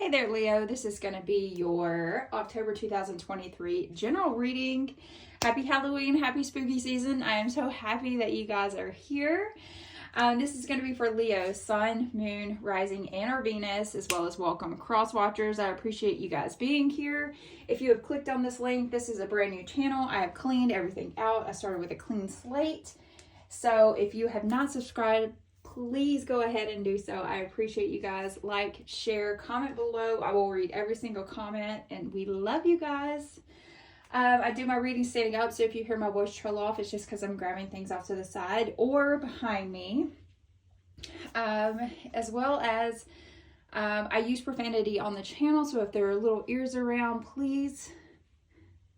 Hey there, Leo. This is going to be your October 2023 general reading. Happy Halloween, happy spooky season. I am so happy that you guys are here. This is going to be for Leo, Sun, Moon, Rising, and or Venus, as well as welcome cross watchers. I appreciate you guys being here. If you have clicked on this link, this is a brand new channel. I have cleaned everything out. I started with a clean slate. So if you have not subscribed, please go ahead and do so. I appreciate you guys. Like, share, comment below. I will read every single comment, and we love you guys. I do my reading standing up, so if you hear my voice trail off, it's just because I'm grabbing things off to the side or behind me. As well as I use profanity on the channel, so if there are little ears around, please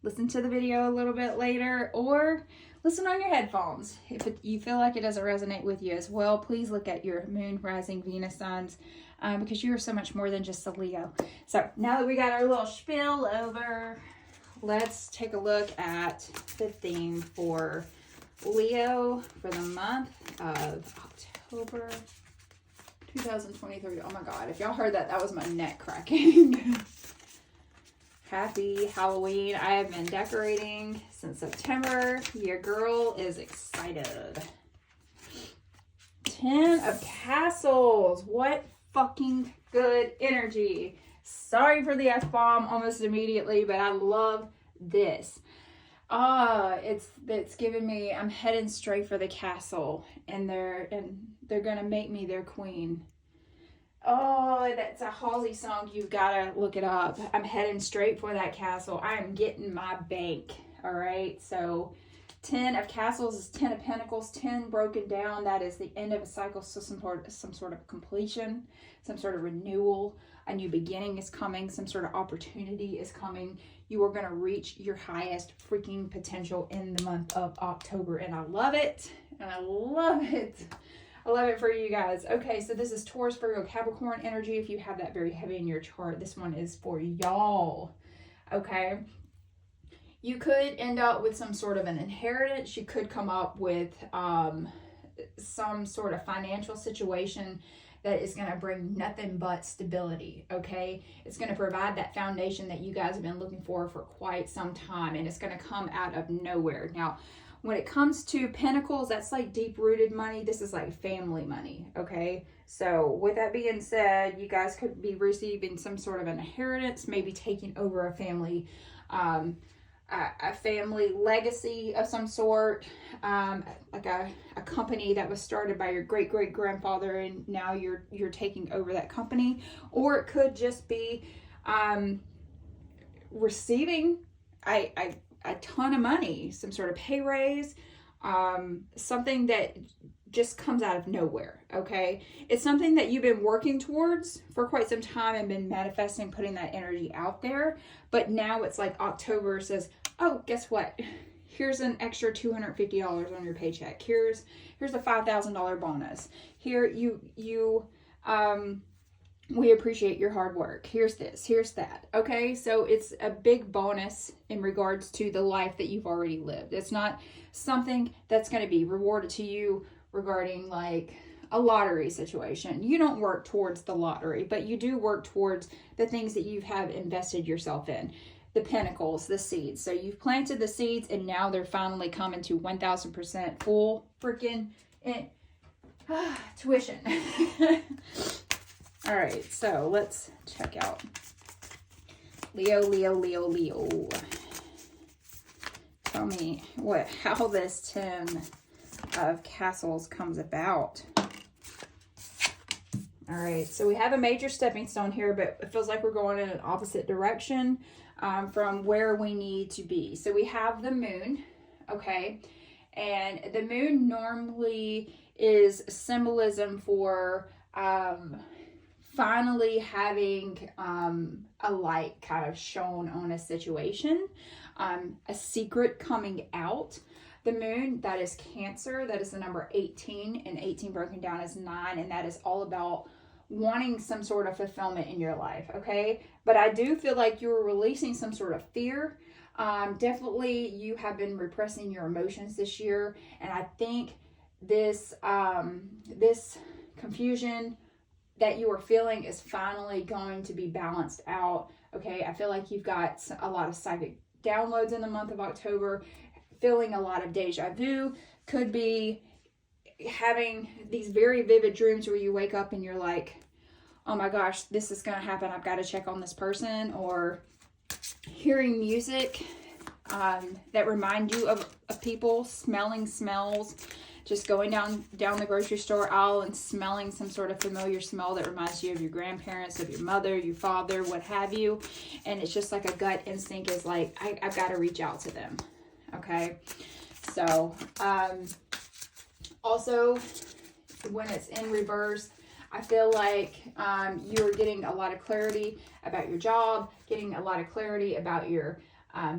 listen to the video a little bit later or listen on your headphones. If you feel like it doesn't resonate with you as well, please look at your Moon, Rising, Venus signs because you are so much more than just a Leo. So now that we got our little spiel over, let's take a look at the theme for Leo for the month of October 2023. Oh my God, if y'all heard that, that was my neck cracking. Happy Halloween. I have been decorating since September. Your girl is excited. 10 of Castles. What fucking good energy. Sorry for the F-bomb almost immediately, but I love this. It's giving me, I'm heading straight for the castle, and they're gonna make me their queen. Oh, that's a Halsey song. You've got to look it up. I'm heading straight for that castle. I am getting my bank. All right. So 10 of Castles is 10 of Pentacles. 10 broken down. That is the end of a cycle. So some sort of completion, some sort of renewal. A new beginning is coming. Some sort of opportunity is coming. You are going to reach your highest freaking potential in the month of October. And I love it. And I love it. I love it for you guys. Okay, so this is Taurus, Virgo, Capricorn energy. If you have that very heavy in your chart, this one is for y'all. Okay. You could end up with some sort of an inheritance. You could come up with some sort of financial situation that is going to bring nothing but stability. Okay. It's going to provide that foundation that you guys have been looking for quite some time, and it's going to come out of nowhere. Now, when it comes to Pentacles, that's like deep-rooted money. This is like family money, okay? So with that being said, you guys could be receiving some sort of an inheritance, maybe taking over a family legacy of some sort, like a company that was started by your great-great-grandfather, and now you're taking over that company. Or it could just be receiving a ton of money, some sort of pay raise, something that just comes out of nowhere, okay? It's something that you've been working towards for quite some time and been manifesting, putting that energy out there. But now it's like October says, oh, guess what? Here's an extra $250 on your paycheck. Here's a $5,000 bonus. Here we appreciate your hard work. Here's this, here's that. Okay, so it's a big bonus in regards to the life that you've already lived. It's not something that's going to be rewarded to you regarding like a lottery situation. You don't work towards the lottery, but you do work towards the things that you have invested yourself in. The Pentacles, the seeds. So you've planted the seeds, and now they're finally coming to 1,000% full freaking tuition. All right, so let's check out Leo. Tell me how this 10 of Castles comes about. All right, so we have a major stepping stone here, but it feels like we're going in an opposite direction from where we need to be. So we have the moon, okay? And the moon normally is symbolism for finally having a light kind of shown on a situation, a secret coming out. The moon, that is Cancer, that is the number 18, and 18 broken down is 9, and that is all about wanting some sort of fulfillment in your life, okay? But I do feel like you're releasing some sort of fear. Definitely you have been repressing your emotions this year, and I think this confusion, that you are feeling is finally going to be balanced out. Okay, I feel like you've got a lot of psychic downloads in the month of October, feeling a lot of deja vu. Could be having these very vivid dreams where you wake up and you're like, oh my gosh, this is going to happen. I've got to check on this person. Or hearing music that remind you of people, smelling smells, just going down the grocery store aisle and smelling some sort of familiar smell that reminds you of your grandparents, of your mother, your father, what have you. And it's just like a gut instinct is like, I've got to reach out to them. Okay. So, also when it's in reverse, I feel like you're getting a lot of clarity about your job, getting a lot of clarity about your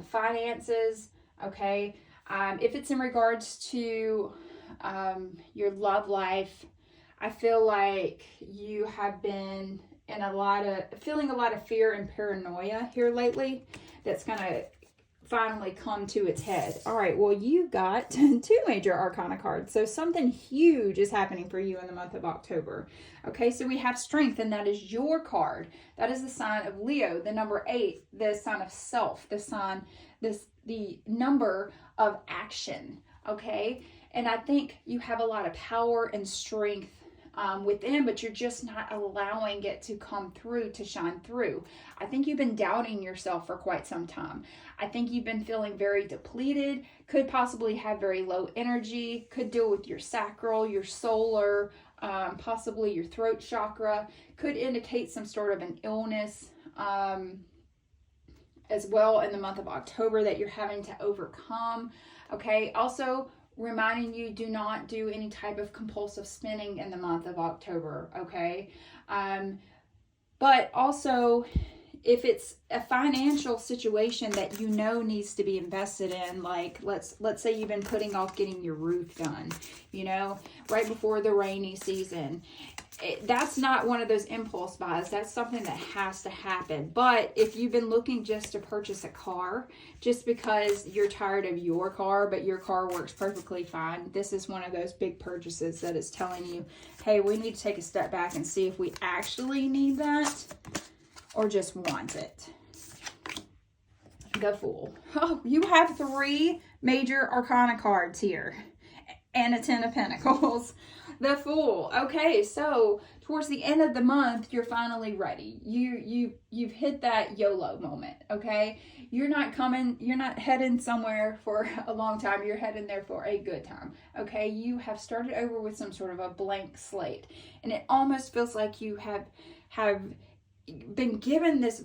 finances, okay? If it's in regards to your love life, I feel like you have been in feeling a lot of fear and paranoia here lately. That's going to finally come to its head. All right, well, you got 2 major arcana cards, so something huge is happening for you in the month of October. Okay, so we have strength, and that is your card. That is the sign of Leo, the number 8, the sign of self, the number of action. Okay, and I think you have a lot of power and strength within, but you're just not allowing it to come through, to shine through. I think you've been doubting yourself for quite some time. I think you've been feeling very depleted, could possibly have very low energy, could deal with your sacral, your solar, possibly your throat chakra, could indicate some sort of an illness as well in the month of October that you're having to overcome. Okay, also reminding you, do not do any type of compulsive spending in the month of October, okay? But also, if it's a financial situation that you know needs to be invested in, like let's say you've been putting off getting your roof done, you know, right before the rainy season. That's not one of those impulse buys. That's something that has to happen. But if you've been looking just to purchase a car, just because you're tired of your car, but your car works perfectly fine, this is one of those big purchases that is telling you, hey, we need to take a step back and see if we actually need that or just want it. The Fool. Oh, you have 3 major arcana cards here and a 10 of Pentacles. The Fool. Okay, so towards the end of the month, you're finally ready. You've hit that YOLO moment, okay? You're not heading somewhere for a long time. You're heading there for a good time, okay? You have started over with some sort of a blank slate. And it almost feels like you have been given this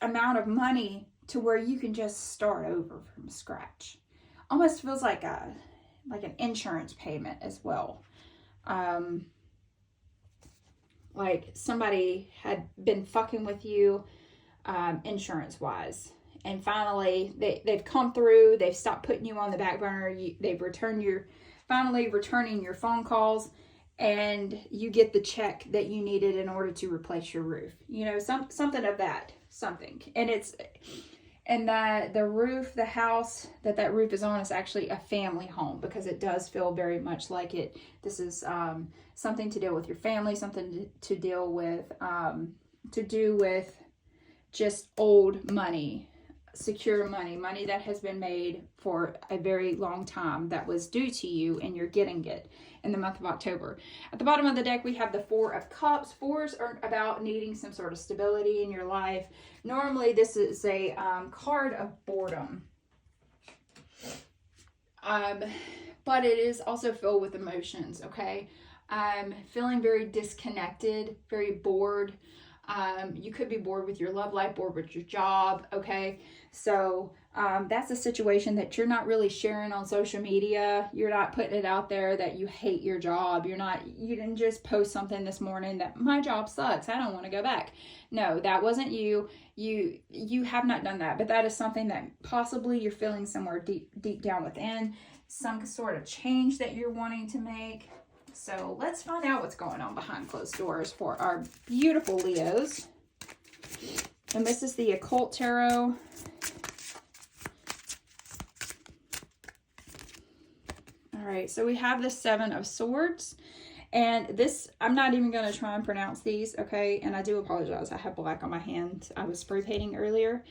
amount of money to where you can just start over from scratch. Almost feels like an insurance payment as well. Like somebody had been fucking with you insurance wise, and finally they've come through. They've stopped putting you on the back burner. They've finally returning your phone calls, and you get the check that you needed in order to replace your roof. You know, something of that, something. And the roof, the house that roof is on is actually a family home, because it does feel very much like it. This is something to deal with your family, something to deal with, to do with just old money, secure money that has been made for a very long time that was due to you, and you're getting it in the month of October. At the bottom of the deck, we have the 4 of Cups. 4s are about needing some sort of stability in your life. Normally, this is a card of boredom. But it is also filled with emotions, okay? Feeling very disconnected, very bored. You could be bored with your love life, bored with your job, okay? So that's a situation that you're not really sharing on social media. You're not putting it out there that you hate your job. You didn't just post something this morning that my job sucks, I don't want to go back. No, that wasn't you. You have not done that, but that is something that possibly you're feeling somewhere deep down within, some sort of change that you're wanting to make. So let's find out what's going on behind closed doors for our beautiful Leos. And this is the Occult Tarot. All right, so we have the 7 of Swords. And this, I'm not even going to try and pronounce these, okay? And I do apologize. I have black on my hand. I was spray painting earlier.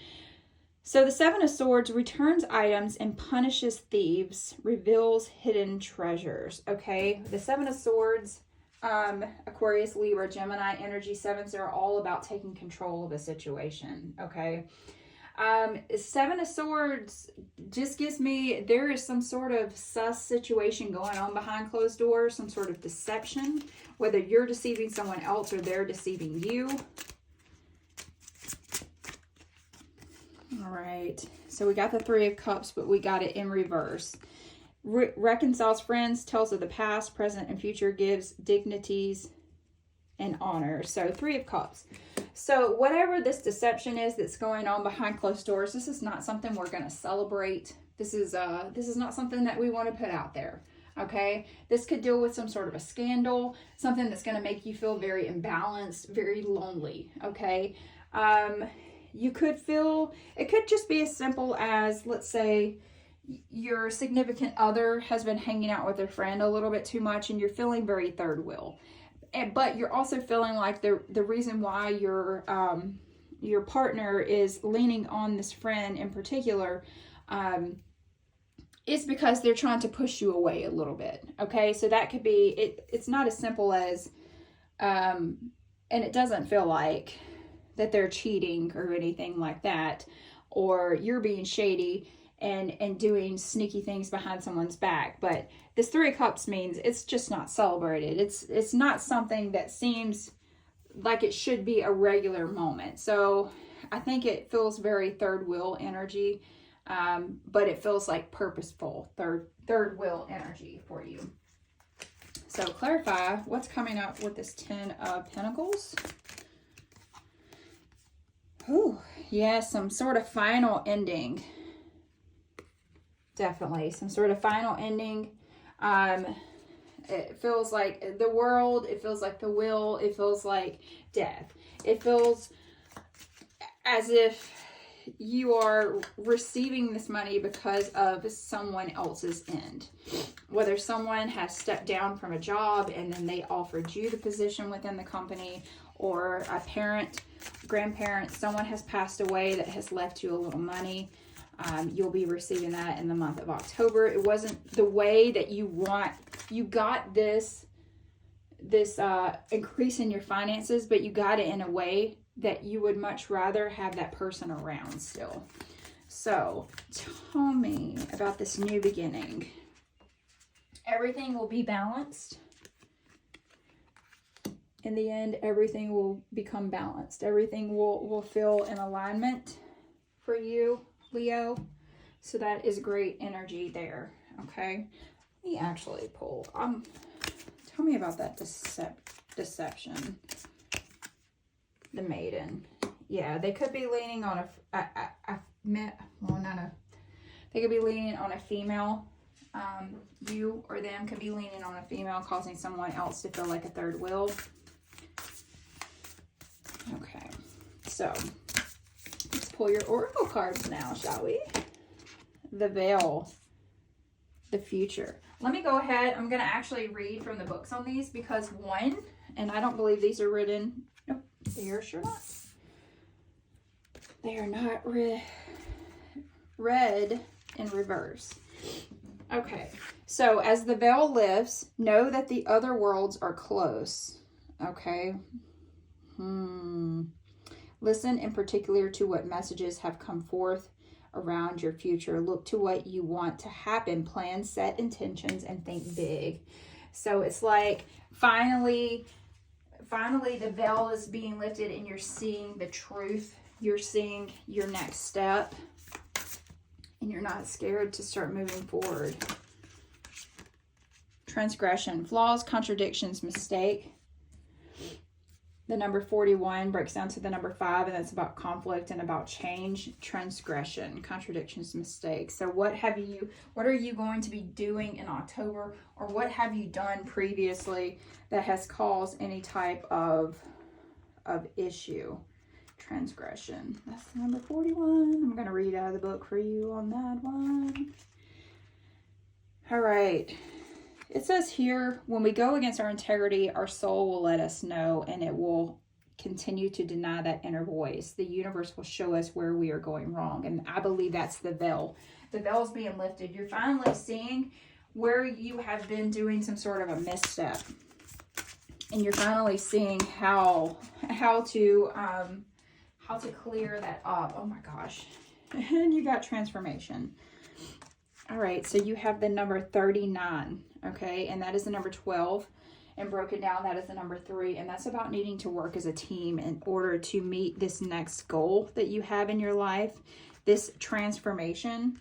So the Seven of Swords returns items and punishes thieves, reveals hidden treasures, okay? The Seven of Swords, Aquarius, Libra, Gemini, energy sevens are all about taking control of a situation, okay? Seven of Swords just gives me, there is some sort of sus situation going on behind closed doors, some sort of deception, whether you're deceiving someone else or they're deceiving you. All right, so we got the Three of Cups, but we got it in reverse. Reconciles friends, tells of the past, present, and future, gives dignities and honor. So Three of Cups. So whatever this deception is that's going on behind closed doors, this is not something we're going to celebrate. This is not something that we want to put out there. Okay, this could deal with some sort of a scandal, something that's going to make you feel very imbalanced, very lonely. Okay. You could feel, it could just be as simple as, let's say, your significant other has been hanging out with their friend a little bit too much and you're feeling very third wheel. But you're also feeling like the reason why your partner is leaning on this friend in particular is because they're trying to push you away a little bit. Okay, so that could be, it's not as simple as, and it doesn't feel like that they're cheating or anything like that, or you're being shady and doing sneaky things behind someone's back. But this Three of Cups means it's just not celebrated. It's not something that seems like it should be a regular moment. So I think it feels very third wheel energy, but it feels like purposeful third wheel energy for you. So clarify what's coming up with this Ten of Pentacles. Ooh, yeah, some sort of final ending. Definitely some sort of final ending. It feels like the world, it feels like the will, it feels like death. It feels as if you are receiving this money because of someone else's end. Whether someone has stepped down from a job and then they offered you the position within the company, or a parent, grandparent, someone has passed away that has left you a little money. You'll be receiving that in the month of October. It wasn't the way that you want. You got this increase in your finances, but you got it in a way that you would much rather have that person around still. So tell me about this new beginning. Everything will be balanced. In the end, everything will become balanced. Everything will feel in alignment for you, Leo. So that is great energy there. Okay. Let me actually pull. Tell me about that deception. The Maiden. Yeah, they could be leaning on they could be leaning on a female. You or them could be leaning on a female, causing someone else to feel like a third wheel. Okay, so let's pull your oracle cards now, shall we? The Veil, the future. Let me go ahead. I'm going to actually read from the books on these because one, and I don't believe these are written. Nope, they are sure not. They are not read in reverse. Okay, so as the veil lifts, know that the other worlds are close. Okay. Listen in particular to what messages have come forth around your future. Look to what you want to happen. Plan, set intentions, and think big. So it's like finally the veil is being lifted and you're seeing the truth. You're seeing your next step and you're not scared to start moving forward. Transgression, flaws, contradictions, mistake. The number 41 breaks down to the number 5, and that's about conflict and about change. Transgression, contradictions, mistakes. So what are you going to be doing in October, or what have you done previously that has caused any type of issue? Transgression. That's the number 41. I'm going to read out of the book for you on that one. All right. it says here, when we go against our integrity, our soul will let us know, and it will continue to deny that inner voice. The universe will show us where we are going wrong. And I believe that's the veil. The veil is being lifted. You're finally seeing where you have been doing some sort of a misstep. And you're finally seeing how to clear that up. Oh my gosh. And you got transformation. All right, so you have the number 39, okay? And that is the number 12. And broken down, that is the number 3. And that's about needing to work as a team in order to meet this next goal that you have in your life, this transformation.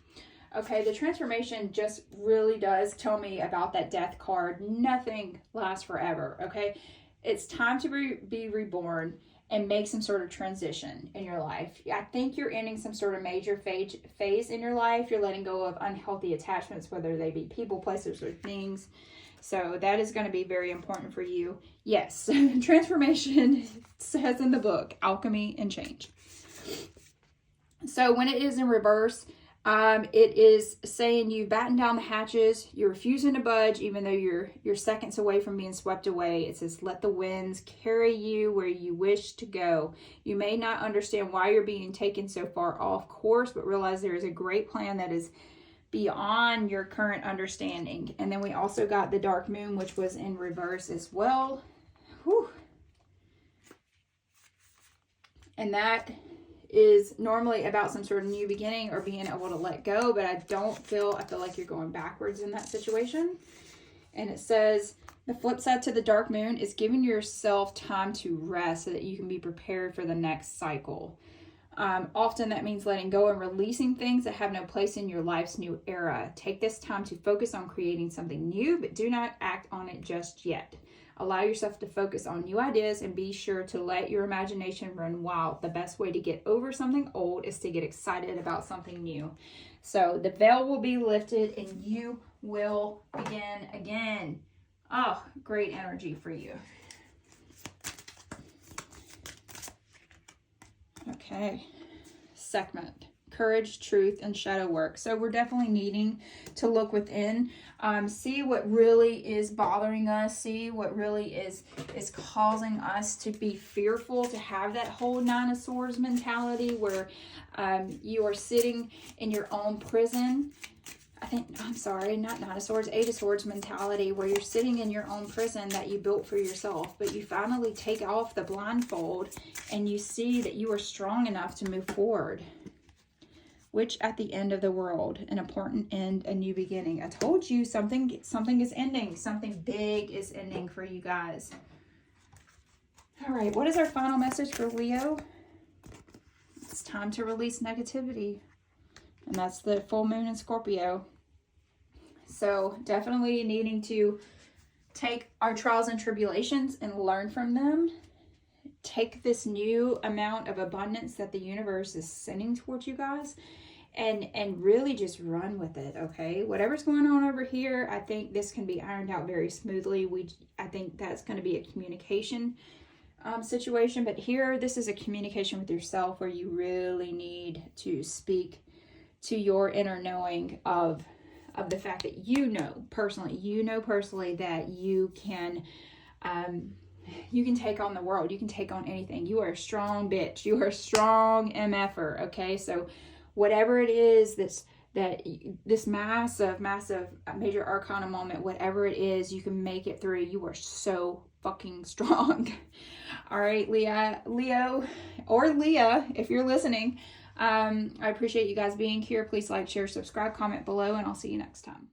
Okay, the transformation just really does tell me about that death card. Nothing lasts forever, okay? It's time to be reborn and make some sort of transition in your life. I think you're ending some sort of major phase in your life. You're letting go of unhealthy attachments, whether they be people, places, or things. So that is going to be very important for you. Yes, transformation says in the book, alchemy and change. So when it is in reverse, it is saying you batten down the hatches, you're refusing to budge, even though you're seconds away from being swept away. It says, let the winds carry you where you wish to go. You may not understand why you're being taken so far off course, but realize there is a great plan that is beyond your current understanding. And then we also got the dark moon, which was in reverse as well. Whew. And that is normally about some sort of new beginning or being able to let go, but I feel like you're going backwards in that situation. And it says the flip side to the dark moon is giving yourself time to rest so that you can be prepared for the next cycle. Often that means letting go and releasing things that have no place in your life's new era. Take this time to focus on creating something new, but do not act on it just yet. Allow yourself to focus on new ideas and be sure to let your imagination run wild. The best way to get over something old is to get excited about something new. So the veil will be lifted and you will begin again. Oh, great energy for you. Okay. Segment. Courage, truth, and shadow work. So we're definitely needing to look within, see what really is bothering us, see what really is causing us to be fearful, to have that whole 9 of Swords mentality where you are sitting in your own prison. Not 9 of Swords, 8 of Swords mentality where you're sitting in your own prison that you built for yourself, but you finally take off the blindfold and you see that you are strong enough to move forward. Which at the end of the world, an important end, a new beginning. I told you something is ending. Something big is ending for you guys. All right, what is our final message for Leo? It's time to release negativity. And that's the full moon in Scorpio. So definitely needing to take our trials and tribulations and learn from them. Take this new amount of abundance that the universe is sending towards you guys and really just run with it, okay? Whatever's going on over here, I think this can be ironed out very smoothly. I think that's going to be a communication situation, but here this is a communication with yourself where you really need to speak to your inner knowing of the fact that you know personally that you can take on the world. You can take on anything. You are a strong bitch. You are a strong MFer. Okay. So whatever it is this massive major arcana moment, whatever it is, you can make it through. You are so fucking strong. All right, Leo, or Leah, if you're listening, I appreciate you guys being here. Please like, share, subscribe, comment below, and I'll see you next time.